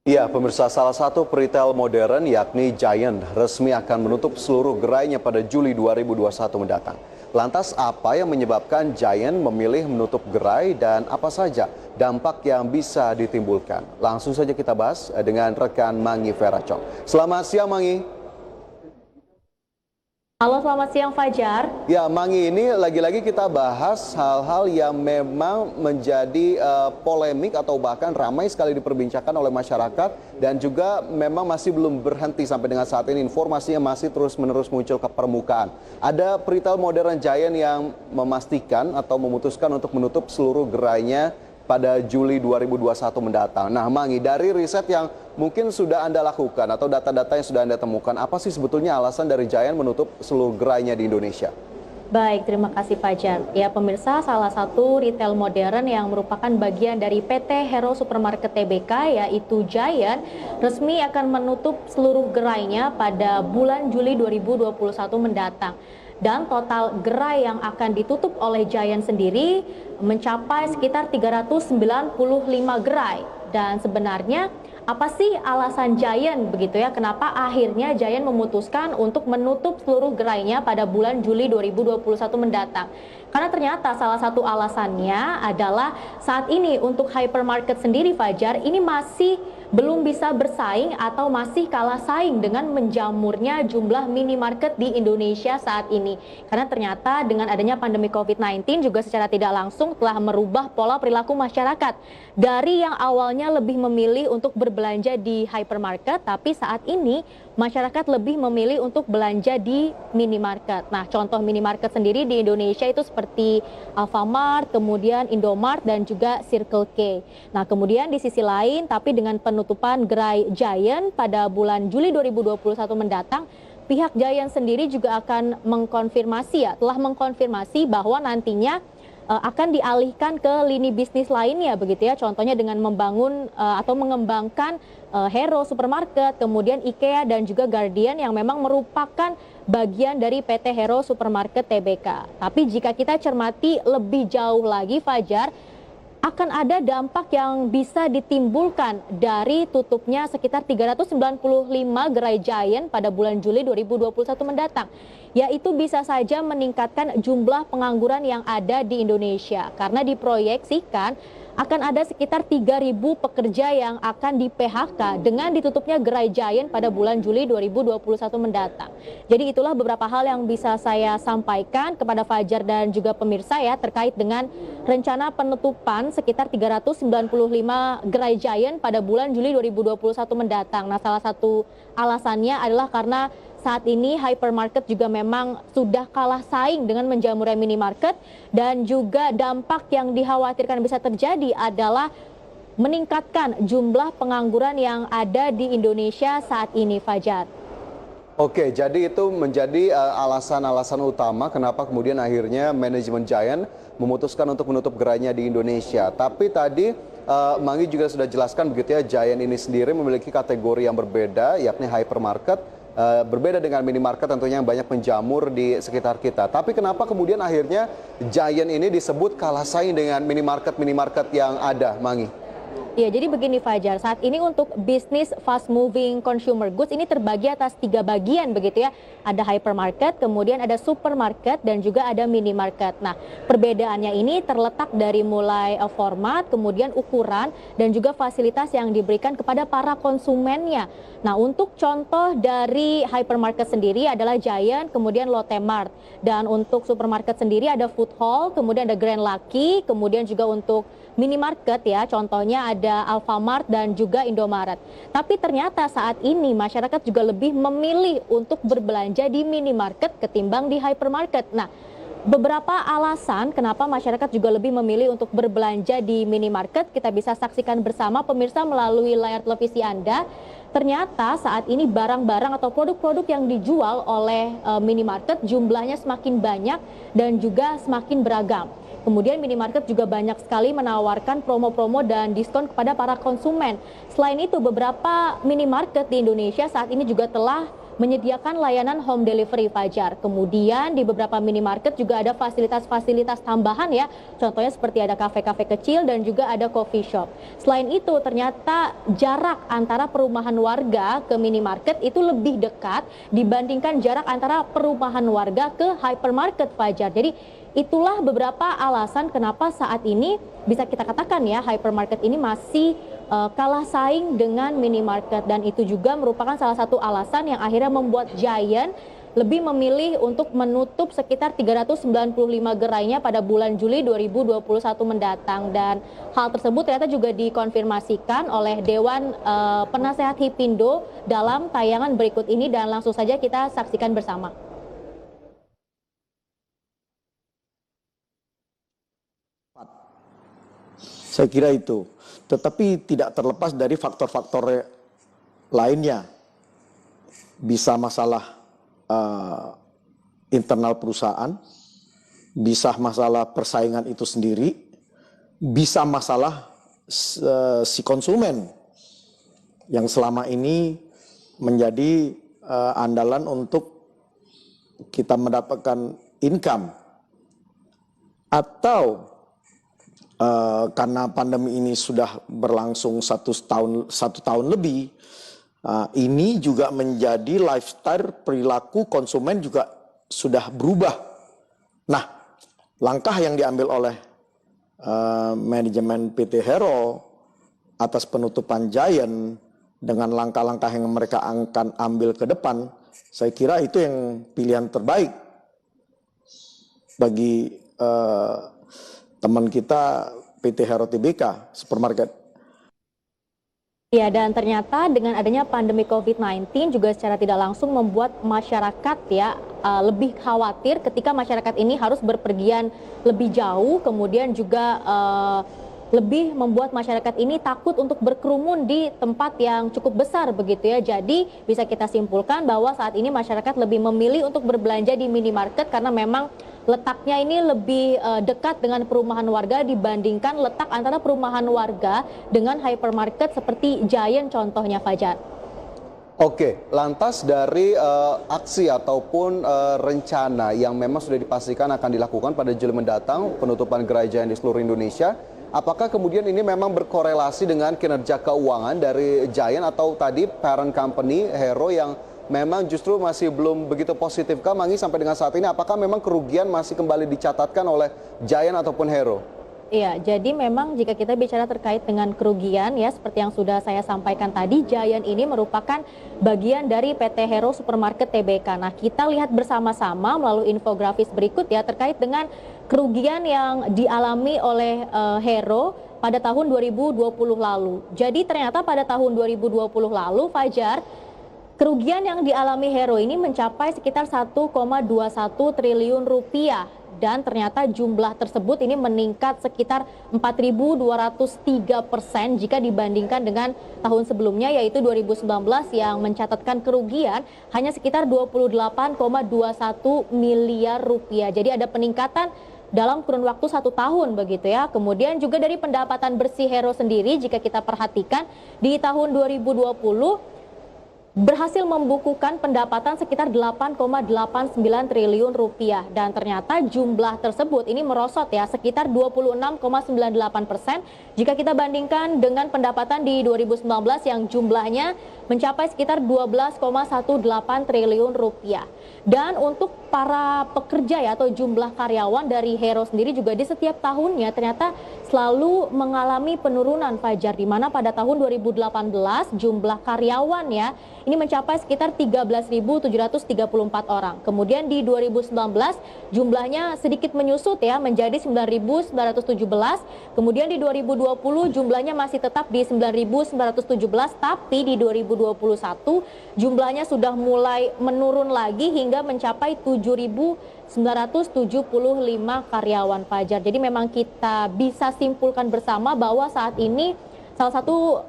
Ya, pemirsa, salah satu peritel modern yakni Giant resmi akan menutup seluruh gerainya pada Juli 2021 mendatang. Lantas apa yang menyebabkan Giant memilih menutup gerai dan apa saja dampak yang bisa ditimbulkan? Langsung saja kita bahas dengan rekan Mangi Veracok. Selamat siang, Mangi. Halo, selamat siang Fajar. Ya, Mangi, ini lagi-lagi kita bahas hal-hal yang memang menjadi polemik atau bahkan ramai sekali diperbincangkan oleh masyarakat dan juga memang masih belum berhenti sampai dengan saat ini. Informasinya masih terus-menerus muncul ke permukaan. Ada peritel modern Giant yang memastikan atau memutuskan untuk menutup seluruh gerainya pada Juli 2021 mendatang. Nah, Mangi, dari riset yang mungkin sudah Anda lakukan atau data-data yang sudah Anda temukan, apa sih sebetulnya alasan dari Giant menutup seluruh gerainya di Indonesia? Baik, terima kasih Fajar. Ya pemirsa, salah satu retail modern yang merupakan bagian dari PT Hero Supermarket Tbk yaitu Giant resmi akan menutup seluruh gerainya pada bulan Juli 2021 mendatang. Dan total gerai yang akan ditutup oleh Giant sendiri mencapai sekitar 395 gerai. Dan sebenarnya apa sih alasan Giant begitu ya? Kenapa akhirnya Giant memutuskan untuk menutup seluruh gerainya pada bulan Juli 2021 mendatang? Karena ternyata salah satu alasannya adalah saat ini untuk hypermarket sendiri Fajar ini masih belum bisa bersaing atau masih kalah saing dengan menjamurnya jumlah minimarket di Indonesia saat ini. Karena ternyata dengan adanya pandemi COVID-19 juga secara tidak langsung telah merubah pola perilaku masyarakat. Dari yang awalnya lebih memilih untuk berbelanja di hypermarket, tapi saat ini masyarakat lebih memilih untuk belanja di minimarket. Nah, contoh minimarket sendiri di Indonesia itu seperti Alfamart, kemudian Indomart, dan juga Circle K. Nah, kemudian di sisi lain, tapi dengan penutupan gerai Giant pada bulan Juli 2021 mendatang, pihak Giant sendiri juga akan telah mengkonfirmasi bahwa nantinya akan dialihkan ke lini bisnis lainnya begitu ya, contohnya dengan membangun atau mengembangkan Hero Supermarket, kemudian IKEA dan juga Guardian yang memang merupakan bagian dari PT Hero Supermarket Tbk. Tapi jika kita cermati lebih jauh lagi Fajar, akan ada dampak yang bisa ditimbulkan dari tutupnya sekitar 395 gerai Giant pada bulan Juli 2021 mendatang, yaitu bisa saja meningkatkan jumlah pengangguran yang ada di Indonesia karena diproyeksikan akan ada sekitar 3.000 pekerja yang akan di-PHK dengan ditutupnya gerai Giant pada bulan Juli 2021 mendatang. Jadi itulah beberapa hal yang bisa saya sampaikan kepada Fajar dan juga pemirsa ya terkait dengan rencana penutupan sekitar 395 gerai Giant pada bulan Juli 2021 mendatang. Nah, salah satu alasannya adalah karena saat ini hypermarket juga memang sudah kalah saing dengan menjamurnya minimarket, dan juga dampak yang dikhawatirkan bisa terjadi adalah meningkatkan jumlah pengangguran yang ada di Indonesia saat ini, Fajar. Oke, jadi itu menjadi alasan-alasan utama kenapa kemudian akhirnya manajemen Giant memutuskan untuk menutup gerainya di Indonesia. Tapi tadi Mangi juga sudah jelaskan begitu ya, Giant ini sendiri memiliki kategori yang berbeda, yakni hypermarket. Berbeda dengan minimarket tentunya yang banyak menjamur di sekitar kita. Tapi kenapa kemudian akhirnya Giant ini disebut kalah saing dengan minimarket-minimarket yang ada, Mangi? Ya, jadi begini Fajar, saat ini untuk bisnis fast moving consumer goods ini terbagi atas 3 bagian begitu ya. Ada hypermarket, kemudian ada supermarket, dan juga ada minimarket. Nah, perbedaannya ini terletak dari mulai format, kemudian ukuran, dan juga fasilitas yang diberikan kepada para konsumennya. Nah, untuk contoh dari hypermarket sendiri adalah Giant, kemudian Lotte Mart. Dan untuk supermarket sendiri ada Food Hall, kemudian ada Grand Lucky, kemudian juga untuk minimarket ya, contohnya ada Alfamart dan juga Indomaret. Tapi ternyata saat ini masyarakat juga lebih memilih untuk berbelanja di minimarket ketimbang di hypermarket. Nah, beberapa alasan kenapa masyarakat juga lebih memilih untuk berbelanja di minimarket kita bisa saksikan bersama pemirsa melalui layar televisi Anda. Ternyata saat ini barang-barang atau produk-produk yang dijual oleh minimarket jumlahnya semakin banyak dan juga semakin beragam. Kemudian minimarket juga banyak sekali menawarkan promo-promo dan diskon kepada para konsumen. Selain itu, beberapa minimarket di Indonesia saat ini juga telah menyediakan layanan home delivery, Fajar. Kemudian di beberapa minimarket juga ada fasilitas-fasilitas tambahan ya, contohnya seperti ada kafe-kafe kecil dan juga ada coffee shop. Selain itu ternyata jarak antara perumahan warga ke minimarket itu lebih dekat dibandingkan jarak antara perumahan warga ke hypermarket, Fajar. Jadi itulah beberapa alasan kenapa saat ini bisa kita katakan ya hypermarket ini masih kalah saing dengan minimarket, dan itu juga merupakan salah satu alasan yang akhirnya membuat Giant lebih memilih untuk menutup sekitar 395 gerainya pada bulan Juli 2021 mendatang, dan hal tersebut ternyata juga dikonfirmasikan oleh Dewan Penasehat Hipindo dalam tayangan berikut ini, dan langsung saja kita saksikan bersama. Saya kira itu, tetapi tidak terlepas dari faktor-faktor lainnya. Bisa masalah internal perusahaan, bisa masalah persaingan itu sendiri, bisa masalah si konsumen yang selama ini menjadi andalan untuk kita mendapatkan income, atau karena pandemi ini sudah berlangsung satu tahun lebih, ini juga menjadi lifestyle perilaku konsumen juga sudah berubah. Nah, langkah yang diambil oleh manajemen PT Hero atas penutupan Giant dengan langkah-langkah yang mereka akan ambil ke depan, saya kira itu yang pilihan terbaik bagi teman kita PT Hero Tbk Supermarket. Ya, dan ternyata dengan adanya pandemi COVID-19 juga secara tidak langsung membuat masyarakat ya lebih khawatir ketika masyarakat ini harus berpergian lebih jauh, kemudian juga lebih membuat masyarakat ini takut untuk berkerumun di tempat yang cukup besar begitu ya. Jadi bisa kita simpulkan bahwa saat ini masyarakat lebih memilih untuk berbelanja di minimarket karena memang letaknya ini lebih dekat dengan perumahan warga dibandingkan letak antara perumahan warga dengan hypermarket seperti Giant contohnya, Fajar. Oke, lantas dari aksi ataupun rencana yang memang sudah dipastikan akan dilakukan pada Juli mendatang, penutupan gerai Giant di seluruh Indonesia, apakah kemudian ini memang berkorelasi dengan kinerja keuangan dari Giant atau tadi parent company Hero yang memang justru masih belum begitu positif? Mangi, sampai dengan saat ini apakah memang kerugian masih kembali dicatatkan oleh Giant ataupun Hero? Iya, jadi memang jika kita bicara terkait dengan kerugian ya, seperti yang sudah saya sampaikan tadi, Giant ini merupakan bagian dari PT Hero Supermarket Tbk. Nah, kita lihat bersama-sama melalui infografis berikut ya terkait dengan kerugian yang dialami oleh Hero pada tahun 2020 lalu. Jadi ternyata pada tahun 2020 lalu, Fajar, kerugian yang dialami Hero ini mencapai sekitar 1,21 triliun rupiah, dan ternyata jumlah tersebut ini meningkat sekitar 4.203% jika dibandingkan dengan tahun sebelumnya yaitu 2019 yang mencatatkan kerugian hanya sekitar 28,21 miliar rupiah. Jadi ada peningkatan dalam kurun waktu 1 tahun begitu ya. Kemudian juga dari pendapatan bersih Hero sendiri jika kita perhatikan di tahun 2020 berhasil membukukan pendapatan sekitar 8,89 triliun rupiah, dan ternyata jumlah tersebut ini merosot ya sekitar 26,98% jika kita bandingkan dengan pendapatan di 2019 yang jumlahnya mencapai sekitar 12,18 triliun rupiah. Dan untuk para pekerja ya atau jumlah karyawan dari Hero sendiri juga di setiap tahunnya ternyata selalu mengalami penurunan, Fajar, di mana pada tahun 2018 jumlah karyawan ya ini mencapai sekitar 13.734 orang. Kemudian di 2019 jumlahnya sedikit menyusut ya menjadi 9.917. Kemudian di 2020 jumlahnya masih tetap di 9.917, tapi di 2021 jumlahnya sudah mulai menurun lagi hingga mencapai 7.975 karyawan, Fajar. Jadi memang kita bisa simpulkan bersama bahwa saat ini salah satu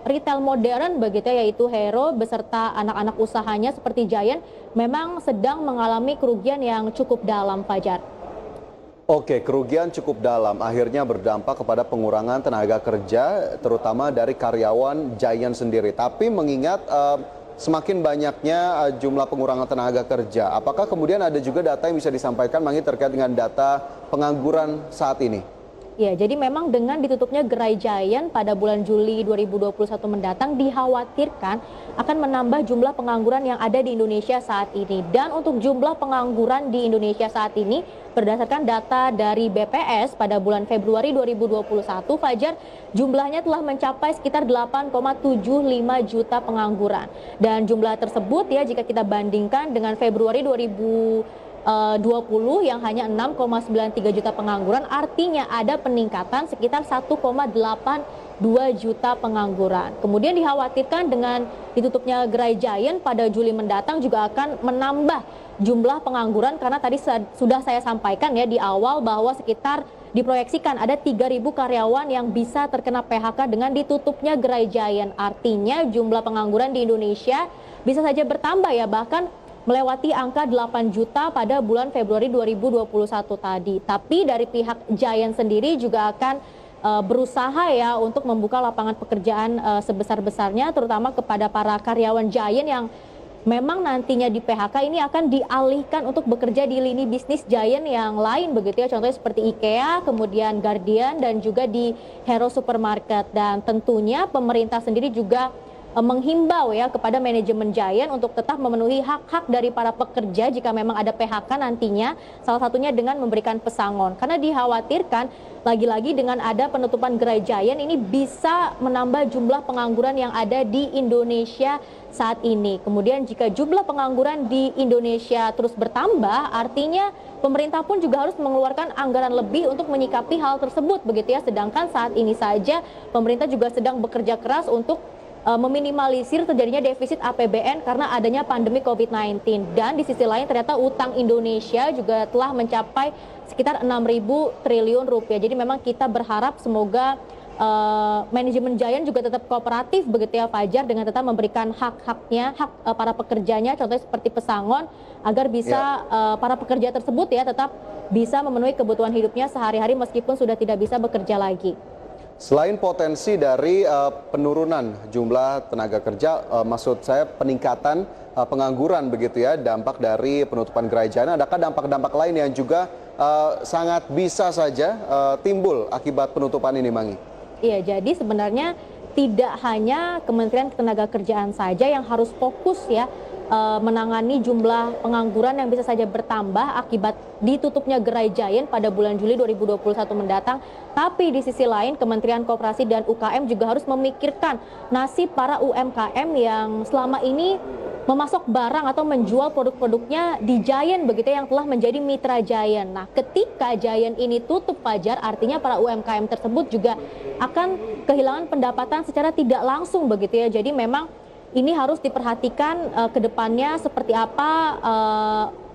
retail modern begitu yaitu Hero beserta anak-anak usahanya seperti Giant memang sedang mengalami kerugian yang cukup dalam, Fajar. Oke, kerugian cukup dalam akhirnya berdampak kepada pengurangan tenaga kerja terutama dari karyawan Giant sendiri. Tapi mengingat semakin banyaknya jumlah pengurangan tenaga kerja. Apakah kemudian ada juga data yang bisa disampaikan Mangi terkait dengan data pengangguran saat ini? Ya, jadi memang dengan ditutupnya Gerai Giant pada bulan Juli 2021 mendatang dikhawatirkan akan menambah jumlah pengangguran yang ada di Indonesia saat ini. Dan untuk jumlah pengangguran di Indonesia saat ini berdasarkan data dari BPS pada bulan Februari 2021, Fajar, jumlahnya telah mencapai sekitar 8,75 juta pengangguran. Dan jumlah tersebut ya jika kita bandingkan dengan Februari 2020 yang hanya 6,93 juta pengangguran, artinya ada peningkatan sekitar 1,82 juta pengangguran. Kemudian dikhawatirkan dengan ditutupnya Gerai Giant pada Juli mendatang juga akan menambah jumlah pengangguran karena tadi sudah saya sampaikan ya di awal bahwa sekitar diproyeksikan ada 3.000 karyawan yang bisa terkena PHK dengan ditutupnya Gerai Giant. Artinya jumlah pengangguran di Indonesia bisa saja bertambah ya, bahkan melewati angka 8 juta pada bulan Februari 2021 tadi. Tapi dari pihak Giant sendiri juga akan berusaha ya untuk membuka lapangan pekerjaan sebesar-besarnya terutama kepada para karyawan Giant yang memang nantinya di PHK ini akan dialihkan untuk bekerja di lini bisnis Giant yang lain begitu ya, contohnya seperti IKEA, kemudian Guardian dan juga di Hero Supermarket. Dan tentunya pemerintah sendiri juga menghimbau ya kepada manajemen Giant untuk tetap memenuhi hak-hak dari para pekerja jika memang ada PHK nantinya, salah satunya dengan memberikan pesangon. Karena dikhawatirkan lagi-lagi dengan ada penutupan Gerai Giant ini bisa menambah jumlah pengangguran yang ada di Indonesia saat ini. Kemudian jika jumlah pengangguran di Indonesia terus bertambah, artinya pemerintah pun juga harus mengeluarkan anggaran lebih untuk menyikapi hal tersebut begitu ya. Sedangkan saat ini saja pemerintah juga sedang bekerja keras untuk meminimalisir terjadinya defisit APBN karena adanya pandemi COVID-19. Dan di sisi lain ternyata utang Indonesia juga telah mencapai sekitar 6.000 triliun rupiah. Jadi memang kita berharap semoga manajemen Giant juga tetap kooperatif begitu ya Fajar, dengan tetap memberikan hak-haknya, hak para pekerjanya, contohnya seperti pesangon, agar bisa para pekerja tersebut ya tetap bisa memenuhi kebutuhan hidupnya sehari-hari meskipun sudah tidak bisa bekerja lagi. Selain potensi dari penurunan jumlah tenaga kerja, maksud saya peningkatan pengangguran begitu ya, dampak dari penutupan Gerai Giant, adakah dampak-dampak lain yang juga sangat bisa saja timbul akibat penutupan ini, Mangi? Iya, jadi sebenarnya tidak hanya Kementerian Ketenagakerjaan saja yang harus fokus ya menangani jumlah pengangguran yang bisa saja bertambah akibat ditutupnya Gerai Giant pada bulan Juli 2021 mendatang. Tapi di sisi lain Kementerian Koperasi dan UKM juga harus memikirkan nasib para UMKM yang selama ini memasok barang atau menjual produk-produknya di Giant begitu yang telah menjadi mitra Giant. Nah, ketika Giant ini tutup Fajar, artinya para UMKM tersebut juga akan kehilangan pendapatan secara tidak langsung begitu ya. Jadi memang ini harus diperhatikan ke depannya seperti apa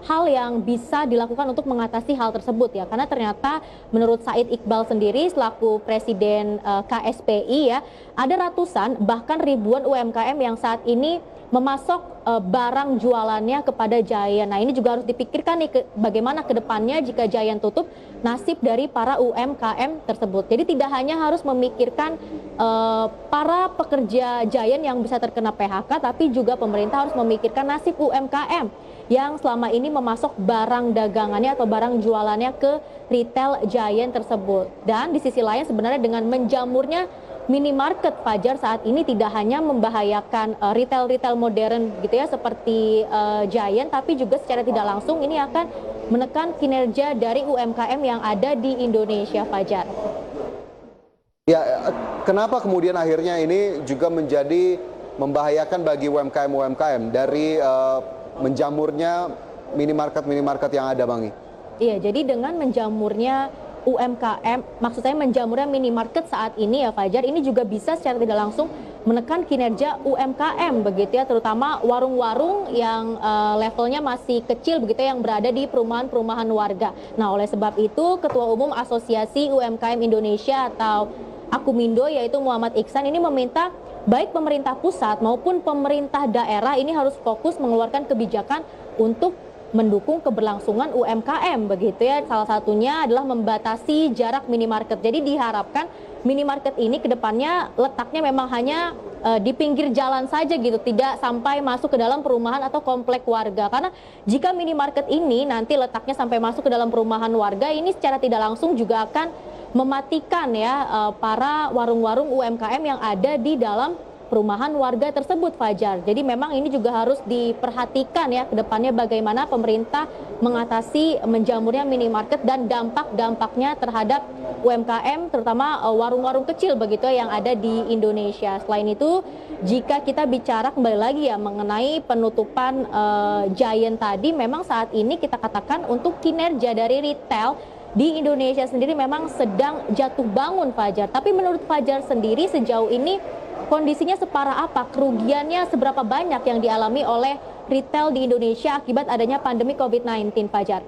hal yang bisa dilakukan untuk mengatasi hal tersebut ya. Karena ternyata menurut Said Iqbal sendiri selaku Presiden KSPI ya, ada ratusan bahkan ribuan UMKM yang saat ini memasok barang jualannya kepada Giant. Nah, ini juga harus dipikirkan nih bagaimana ke depannya jika Giant tutup, nasib dari para UMKM tersebut. Jadi tidak hanya harus memikirkan para pekerja Giant yang bisa terkena PHK, tapi juga pemerintah harus memikirkan nasib UMKM yang selama ini memasok barang dagangannya atau barang jualannya ke retail Giant tersebut. Dan di sisi lain sebenarnya dengan menjamurnya minimarket Fajar saat ini tidak hanya membahayakan retail-retail modern gitu ya seperti Giant, tapi juga secara tidak langsung ini akan menekan kinerja dari UMKM yang ada di Indonesia, Fajar. Ya, kenapa kemudian akhirnya ini juga menjadi membahayakan bagi UMKM dari menjamurnya minimarket yang ada, Bang? Iya, jadi dengan menjamurnya UMKM, maksud saya menjamurnya minimarket saat ini ya Fajar, ini juga bisa secara tidak langsung menekan kinerja UMKM begitu ya, terutama warung-warung yang levelnya masih kecil begitu yang berada di perumahan-perumahan warga. Nah, oleh sebab itu Ketua Umum Asosiasi UMKM Indonesia atau Akumindo yaitu Muhammad Iksan ini meminta baik pemerintah pusat maupun pemerintah daerah ini harus fokus mengeluarkan kebijakan untuk mendukung keberlangsungan UMKM begitu ya. Salah satunya adalah membatasi jarak minimarket. Jadi diharapkan minimarket ini ke depannya letaknya memang hanya di pinggir jalan saja gitu, tidak sampai masuk ke dalam perumahan atau komplek warga. Karena jika minimarket ini nanti letaknya sampai masuk ke dalam perumahan warga, ini secara tidak langsung juga akan mematikan ya para warung-warung UMKM yang ada di dalam perumahan warga tersebut, Fajar. Jadi memang ini juga harus diperhatikan ya ke depannya bagaimana pemerintah mengatasi menjamurnya minimarket dan dampak-dampaknya terhadap UMKM, terutama warung-warung kecil begitu yang ada di Indonesia. Selain itu, jika kita bicara kembali lagi ya mengenai penutupan Giant tadi, memang saat ini kita katakan untuk kinerja dari retail di Indonesia sendiri memang sedang jatuh bangun, Fajar. Tapi menurut Fajar sendiri sejauh ini kondisinya separah apa? Kerugiannya seberapa banyak yang dialami oleh retail di Indonesia akibat adanya pandemi COVID-19, Fajar?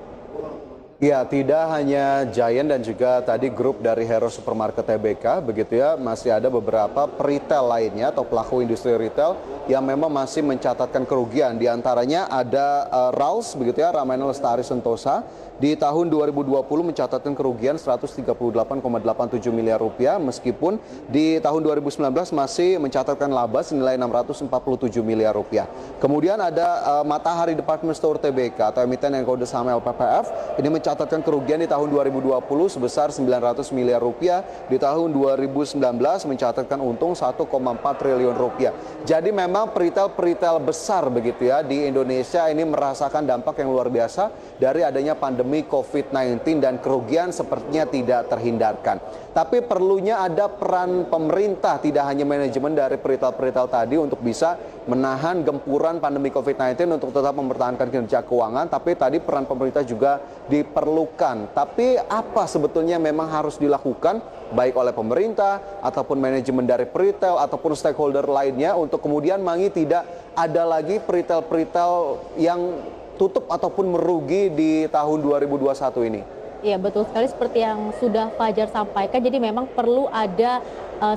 Ya, tidak hanya Giant dan juga tadi grup dari Hero Supermarket Tbk, begitu ya, masih ada beberapa retail lainnya atau pelaku industri retail yang memang masih mencatatkan kerugian. Di antaranya ada Rals, begitu ya, Ramayana Lestari Sentosa, di tahun 2020 mencatatkan kerugian 138,87 miliar rupiah, meskipun di tahun 2019 masih mencatatkan laba senilai 647 miliar rupiah. Kemudian ada Matahari Department Store Tbk atau emiten yang kode saham LPPF, ini mencatatkan kerugian di tahun 2020 sebesar 900 miliar rupiah, di tahun 2019 mencatatkan untung 1,4 triliun rupiah. Jadi memang peritel-peritel besar begitu ya di Indonesia ini merasakan dampak yang luar biasa dari adanya pandemi COVID-19 dan kerugian sepertinya tidak terhindarkan. Tapi perlunya ada peran pemerintah, tidak hanya manajemen dari peritel-peritel tadi untuk bisa menahan gempuran pandemi COVID-19 untuk tetap mempertahankan kinerja keuangan, tapi tadi peran pemerintah juga diperlukan. Tapi apa sebetulnya memang harus dilakukan baik oleh pemerintah ataupun manajemen dari peritel ataupun stakeholder lainnya untuk kemudian tidak ada lagi peritel-peritel yang tutup ataupun merugi di tahun 2021 ini? Ya, betul sekali seperti yang sudah Fajar sampaikan. Jadi memang perlu ada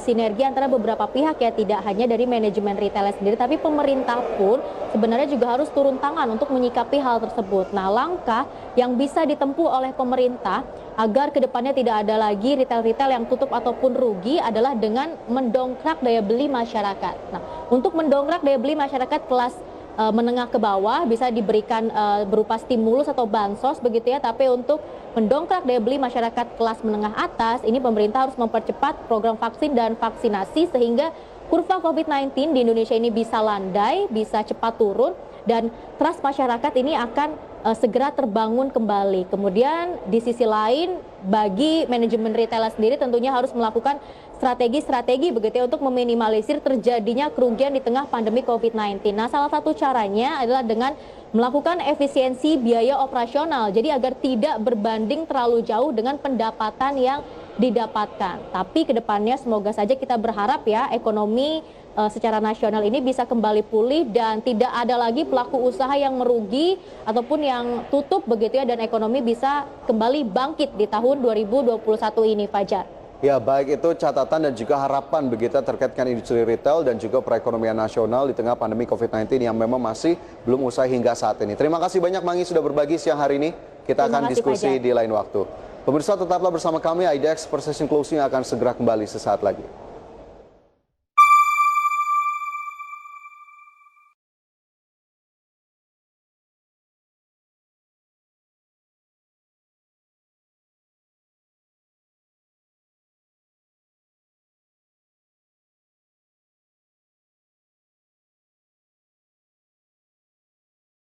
sinergi antara beberapa pihak ya, tidak hanya dari manajemen retail sendiri, tapi pemerintah pun sebenarnya juga harus turun tangan untuk menyikapi hal tersebut. Nah, langkah yang bisa ditempuh oleh pemerintah agar kedepannya tidak ada lagi retail-retail yang tutup ataupun rugi adalah dengan mendongkrak daya beli masyarakat. Nah, untuk mendongkrak daya beli masyarakat kelas menengah ke bawah bisa diberikan berupa stimulus atau bansos begitu ya, tapi untuk mendongkrak daya beli masyarakat kelas menengah atas ini pemerintah harus mempercepat program vaksin dan vaksinasi sehingga kurva COVID-19 di Indonesia ini bisa landai, bisa cepat turun dan trust masyarakat ini akan segera terbangun kembali. Kemudian di sisi lain bagi manajemen retail sendiri tentunya harus melakukan strategi-strategi begitu ya untuk meminimalisir terjadinya kerugian di tengah pandemi COVID-19. Nah, salah satu caranya adalah dengan melakukan efisiensi biaya operasional. Jadi agar tidak berbanding terlalu jauh dengan pendapatan yang didapatkan. Tapi kedepannya semoga saja kita berharap ya ekonomi secara nasional ini bisa kembali pulih dan tidak ada lagi pelaku usaha yang merugi ataupun yang tutup begitu ya, dan ekonomi bisa kembali bangkit di tahun 2021 ini, Fajar. Ya, baik itu catatan dan juga harapan begitu terkait dengan industri retail dan juga perekonomian nasional di tengah pandemi COVID-19 yang memang masih belum usai hingga saat ini. Terima kasih banyak Mangi sudah berbagi siang hari ini. Kita akan diskusi di lain waktu. Pemirsa tetaplah bersama kami, IDX Precision Closing akan segera kembali sesaat lagi.